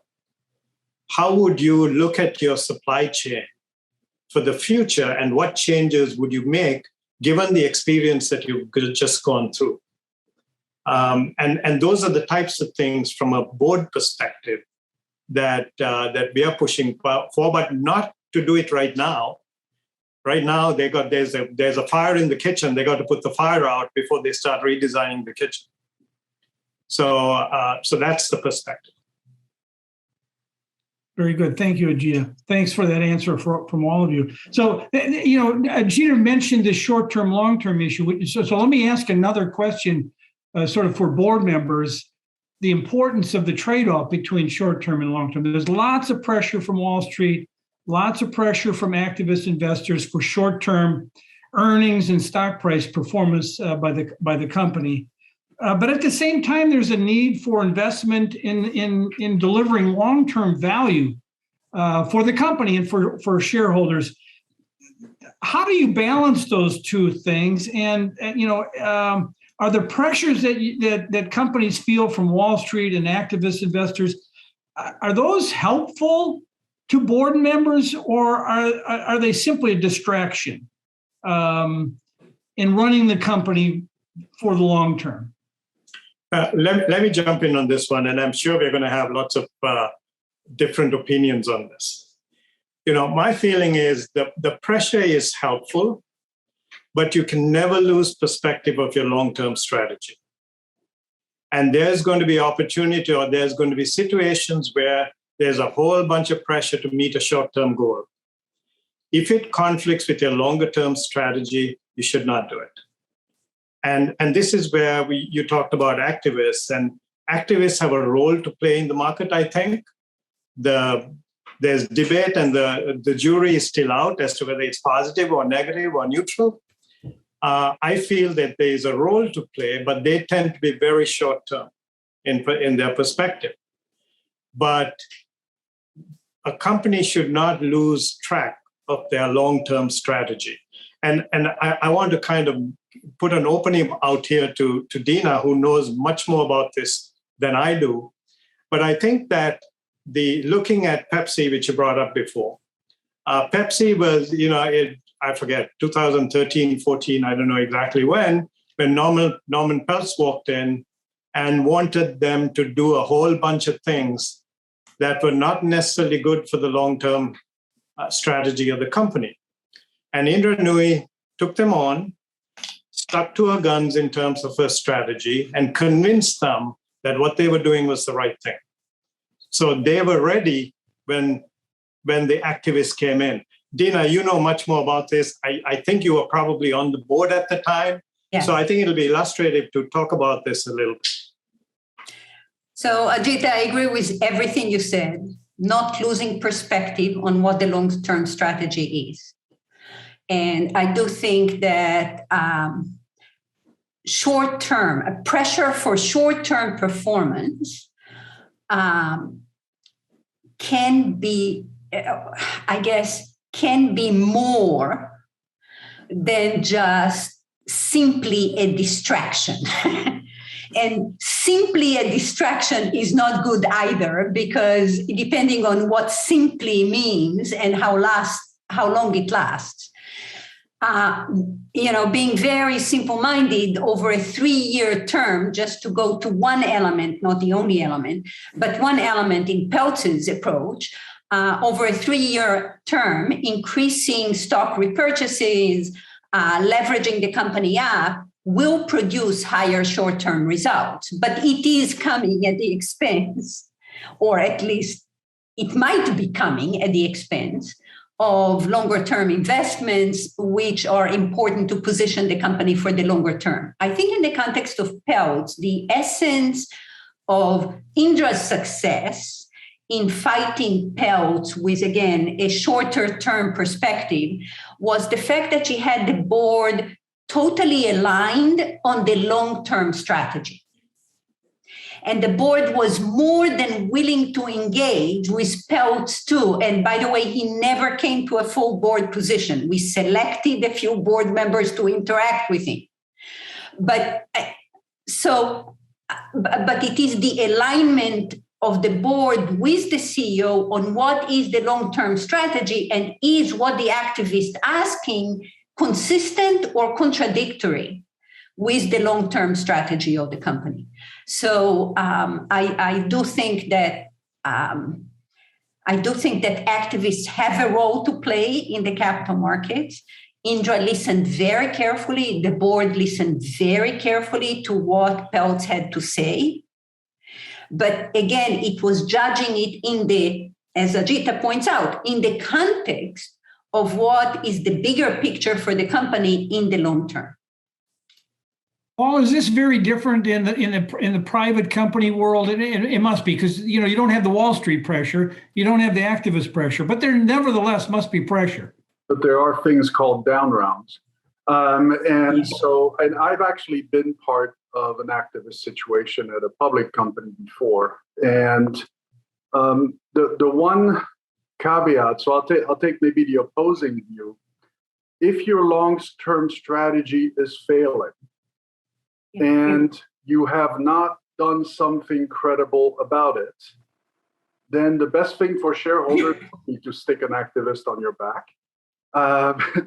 Speaker 4: How would you look at your supply chain for the future, and what changes would you make given the experience that you've just gone through? And those are the types of things from a board perspective that we are pushing for, but not to do it right now. Right now, there's a fire in the kitchen. They got to put the fire out before they start redesigning the kitchen. So that's the perspective.
Speaker 2: Very good. Thank you, Ajita. Thanks for that answer from all of you. So, Ajita mentioned the short-term, long-term issue. So let me ask another question, sort of for board members, the importance of the trade-off between short-term and long-term. There's lots of pressure from Wall Street, lots of pressure from activist investors for short-term earnings and stock price performance by the company. But at the same time, there's a need for investment in delivering long-term value for the company and for shareholders. How do you balance those two things? And are the pressures that companies feel from Wall Street and activist investors, are those helpful to board members, or are they simply a distraction in running the company for the long term?
Speaker 4: Let me jump in on this one, and I'm sure we're going to have lots of different opinions on this. My feeling is that the pressure is helpful, but you can never lose perspective of your long-term strategy. And there's going to be opportunity, or there's going to be situations where there's a whole bunch of pressure to meet a short-term goal. If it conflicts with your longer-term strategy, you should not do it. And this is where you talked about activists, and activists have a role to play in the market, I think. There's debate, and the jury is still out as to whether it's positive or negative or neutral. I feel that there is a role to play, but they tend to be very short-term in their perspective. But a company should not lose track of their long-term strategy. And I want to kind of put an opening out here to Dina, who knows much more about this than I do. But I think that looking at Pepsi, which you brought up before, Pepsi was, I forget, 2013, 14, I don't know exactly when Norman Peltz walked in and wanted them to do a whole bunch of things that were not necessarily good for the long-term strategy of the company. And Indra Nooyi took them on, stuck to her guns in terms of her strategy and convinced them that what they were doing was the right thing. So they were ready when the activists came in. Dina, you know much more about this. I think you were probably on the board at the time.
Speaker 3: Yes.
Speaker 4: So I think it'll be illustrative to talk about this a little bit.
Speaker 3: So, Ajita, I agree with everything you said, not losing perspective on what the long-term strategy is. And I do think that short-term, pressure for short-term performance can be, can be more than just simply a distraction. And simply a distraction is not good either, because depending on what simply means and how long it lasts. Being very simple-minded over a 3-year term, just to go to one element, not the only element, but one element in Peltz's approach, over a 3-year term, increasing stock repurchases, leveraging the company up, will produce higher short-term results. But it is coming at the expense, or at least it might be coming at the expense of longer-term investments, which are important to position the company for the longer term. I think in the context of Peltz, the essence of Indra's success in fighting Peltz with, again, a shorter-term perspective was the fact that she had the board totally aligned on the long-term strategy. And the board was more than willing to engage with Peltz too. And by the way, he never came to a full board position. We selected a few board members to interact with him. But it is the alignment of the board with the CEO on what is the long-term strategy, and is what the activist asking consistent or contradictory with the long-term strategy of the company. So I do think that activists have a role to play in the capital markets. Indra listened very carefully. The board listened very carefully to what Peltz had to say. But again, it was judging it as Ajita points out, in the context of what is the bigger picture for the company in the long term.
Speaker 2: Paul, is this very different in the private company world? It must be, because you don't have the Wall Street pressure, you don't have the activist pressure, but there nevertheless must be pressure.
Speaker 5: But there are things called down rounds, and I've actually been part of an activist situation at a public company before, and the one caveat. So I'll take maybe the opposing view. If your long-term strategy is failing, and you have not done something credible about it, then the best thing for shareholders would be to stick an activist on your back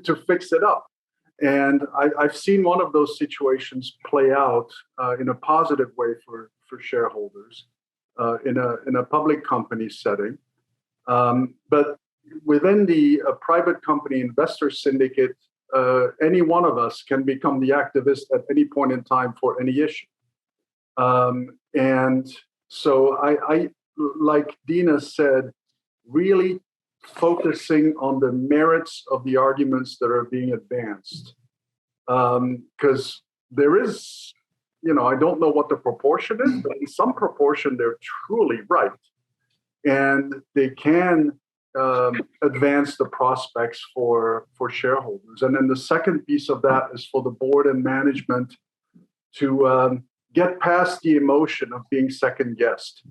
Speaker 5: to fix it up. And I've seen one of those situations play out in a positive way for shareholders in a public company setting. But within the private company investor syndicate, any one of us can become the activist at any point in time for any issue. And so I, like Dina said, really focusing on the merits of the arguments that are being advanced. Because there is, I don't know what the proportion is, but in some proportion, they're truly right. And they can advance the prospects for shareholders. And then the second piece of that is for the board and management to get past the emotion of being second guessed,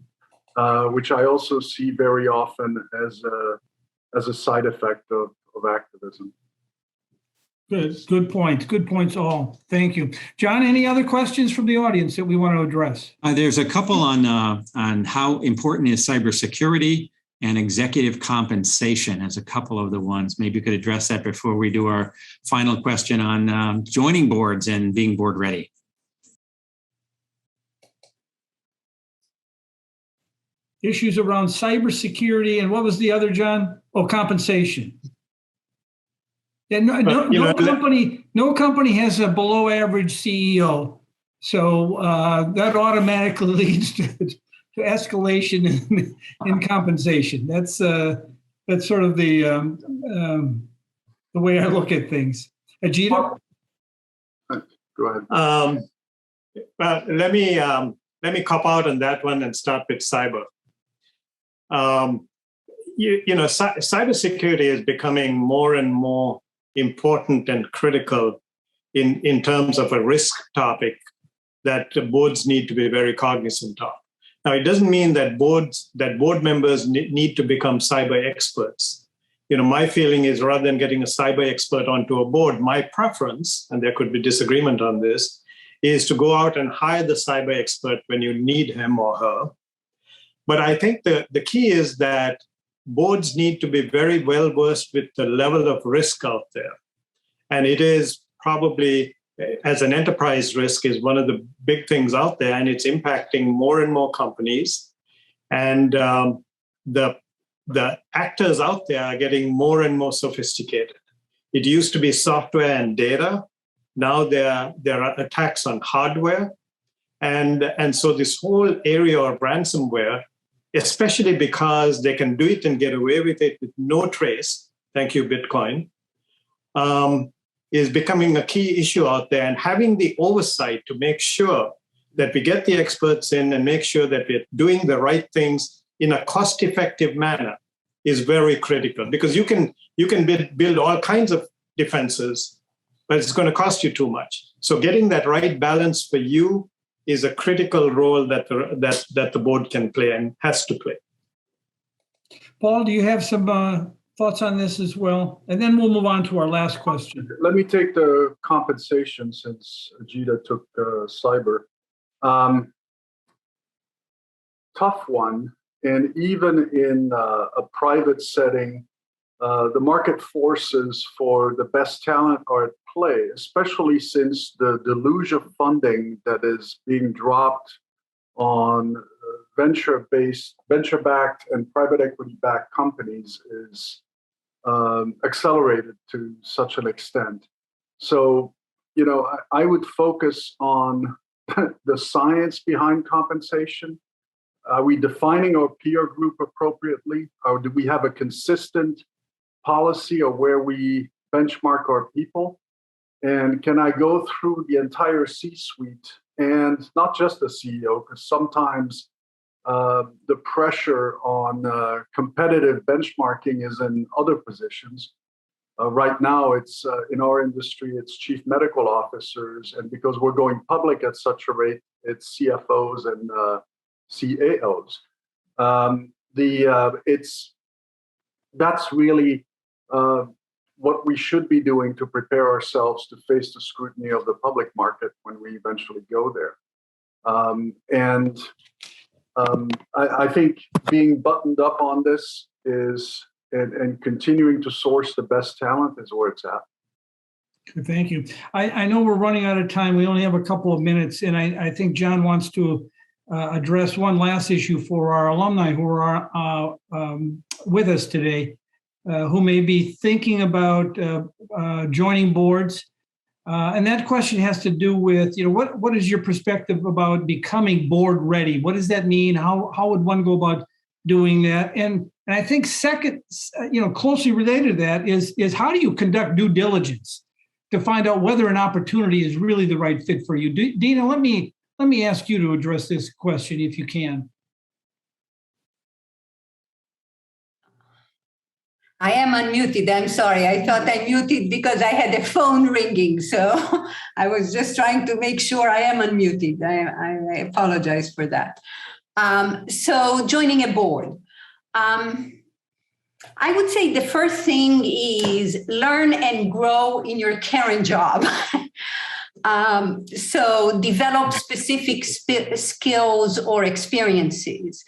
Speaker 5: which I also see very often as a side effect of activism.
Speaker 2: Good points. Good points all. Thank you. John, any other questions from the audience that we want to address?
Speaker 1: There's a couple on how important is cybersecurity and executive compensation as a couple of the ones. Maybe you could address that before we do our final question on joining boards and being board ready.
Speaker 2: Issues around cybersecurity, and what was the other, John? Oh, compensation. Yeah, no No company has a below average CEO. So that automatically leads to escalation in compensation. That's sort of the way I look at things. Ajita?
Speaker 5: Go ahead.
Speaker 4: Well, let me cop out on that one and start with cyber. Cybersecurity is becoming more and more important and critical in terms of a risk topic that boards need to be very cognizant of. Now, it doesn't mean that board members need to become cyber experts. My feeling is rather than getting a cyber expert onto a board, my preference, and there could be disagreement on this, is to go out and hire the cyber expert when you need him or her. But I think the key is that boards need to be very well versed with the level of risk out there. And it is probably, as an enterprise risk, is one of the big things out there, and it's impacting more and more companies. And the actors out there are getting more and more sophisticated. It used to be software and data. Now there are attacks on hardware. And so this whole area of ransomware, especially because they can do it and get away with it with no trace, thank you, Bitcoin, is becoming a key issue out there. And having the oversight to make sure that we get the experts in and make sure that we're doing the right things in a cost-effective manner is very critical, because you can build all kinds of defenses, but it's going to cost you too much. So getting that right balance for you is a critical role that the board can play and has to play.
Speaker 2: Paul, do you have some thoughts on this as well? And then we'll move on to our last question.
Speaker 5: Let me take the compensation since Ajita took cyber. Tough one. And even in a private setting, the market forces for the best talent are at play, especially since the deluge of funding that is being dropped on venture-backed and private equity-backed companies is accelerated to such an extent. So, I would focus on the science behind compensation. Are we defining our peer group appropriately? Or do we have a consistent policy of where we benchmark our people? And can I go through the entire C-suite and not just the CEO, because sometimes the pressure on competitive benchmarking is in other positions. Right now, it's in our industry, it's chief medical officers. And because we're going public at such a rate, it's CFOs and CAOs. That's really what we should be doing to prepare ourselves to face the scrutiny of the public market when we eventually go there. I think being buttoned up on this is and continuing to source the best talent is where it's at.
Speaker 2: Thank you. I know we're running out of time. We only have a couple of minutes, and I think John wants to address one last issue for our alumni who are with us today, who may be thinking about joining boards. And that question has to do with, what is your perspective about becoming board ready? What does that mean? How would one go about doing that? And I think second, closely related to that is how do you conduct due diligence to find out whether an opportunity is really the right fit for you? Dina, let me ask you to address this question if you can.
Speaker 3: I am unmuted. I'm sorry. I thought I muted because I had a phone ringing. So I was just trying to make sure I am unmuted. I apologize for that. So joining a board. I would say the first thing is learn and grow in your current job. So develop specific skills or experiences.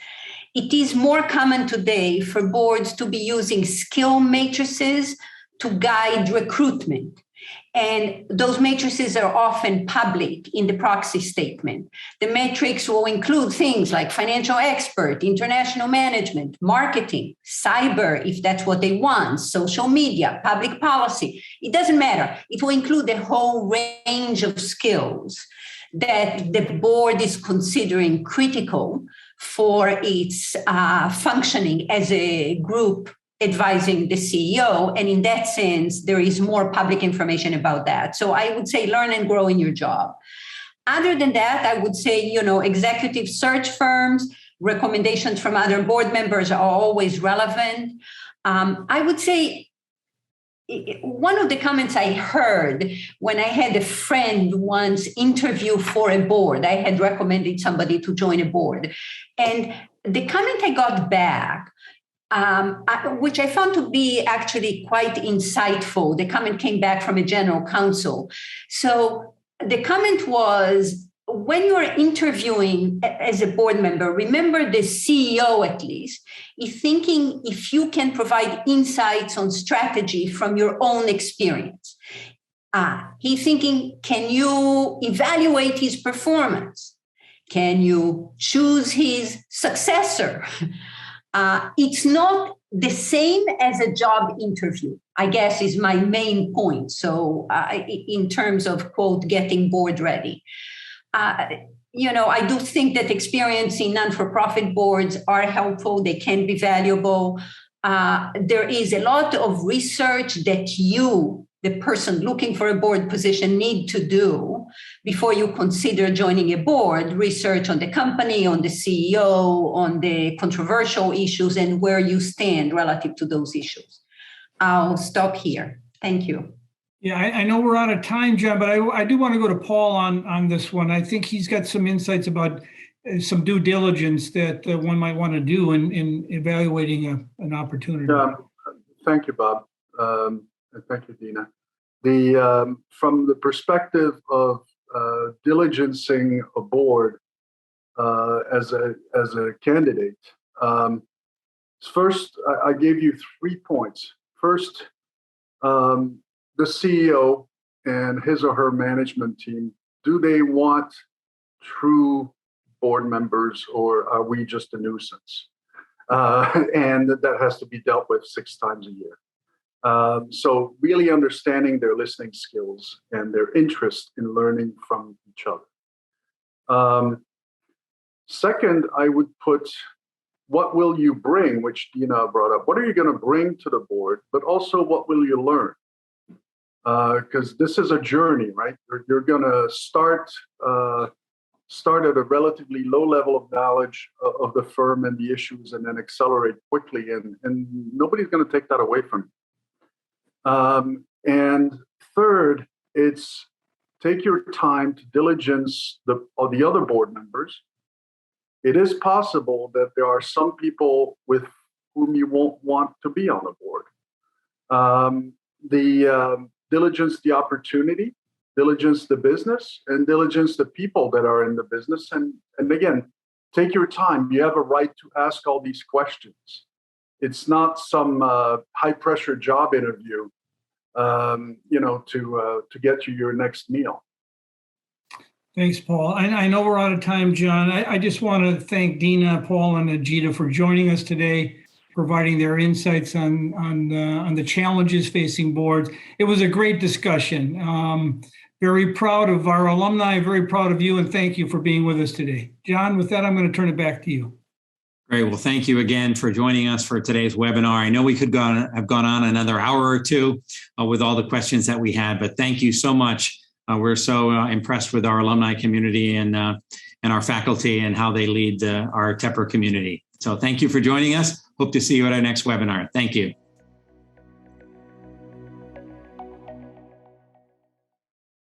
Speaker 3: It is more common today for boards to be using skill matrices to guide recruitment. And those matrices are often public in the proxy statement. The matrix will include things like financial expert, international management, marketing, cyber, if that's what they want, social media, public policy. It doesn't matter. It will include the whole range of skills that the board is considering critical for its functioning as a group advising the CEO. And in that sense, there is more public information about that. So I would say learn and grow in your job. Other than that, I would say, executive search firms, recommendations from other board members are always relevant. I would say one of the comments I heard when I had a friend once interview for a board, I had recommended somebody to join a board. And the comment I got back, which I found to be actually quite insightful. The comment came back from a general counsel. So the comment was, when you are interviewing as a board member, remember the CEO at least is thinking if you can provide insights on strategy from your own experience. He's thinking, can you evaluate his performance? Can you choose his successor? It's not the same as a job interview, I guess, is my main point. So in terms of, quote, getting board ready. I do think that experience in non-for-profit boards are helpful. They can be valuable. There is a lot of research that you, the person looking for a board position, need to do before you consider joining a board. Research on the company, on the CEO, on the controversial issues, and where you stand relative to those issues. I'll stop here. Thank you.
Speaker 2: Yeah, I know we're out of time, John, but I do want to go to Paul on this one. I think he's got some insights about some due diligence that one might want to do in evaluating an opportunity.
Speaker 5: Thank you, Bob. And thank you, Dina. From the perspective of diligencing a board as a candidate, first, I gave you 3 points. First, the CEO and his or her management team, do they want true board members, or are we just a nuisance? And that has to be dealt with 6 times a year. So really understanding their listening skills and their interest in learning from each other. Second, I would put, what will you bring, which Dina brought up. What are you going to bring to the board, but also what will you learn? Because this is a journey, right? You're going to start at a relatively low level of knowledge of the firm and the issues, and then accelerate quickly, and nobody's going to take that away from you. And third, it's take your time to diligence the other board members. It is possible that there are some people with whom you won't want to be on the board. Diligence the opportunity, diligence the business, and diligence the people that are in the business. And again, take your time. You have a right to ask all these questions. It's not some high-pressure job interview, to get you your next meal.
Speaker 2: Thanks, Paul. I know we're out of time, John. I just want to thank Dina, Paul, and Ajita for joining us today, providing their insights on the challenges facing boards. It was a great discussion. Very proud of our alumni, very proud of you, and thank you for being with us today. John, with that, I'm going to turn it back to you.
Speaker 1: Great. Well, thank you again for joining us for today's webinar. I know we could have gone on another hour or two with all the questions that we had, but thank you so much. We're so impressed with our alumni community and our faculty and how they lead our Tepper community. So thank you for joining us. Hope to see you at our next webinar. Thank you.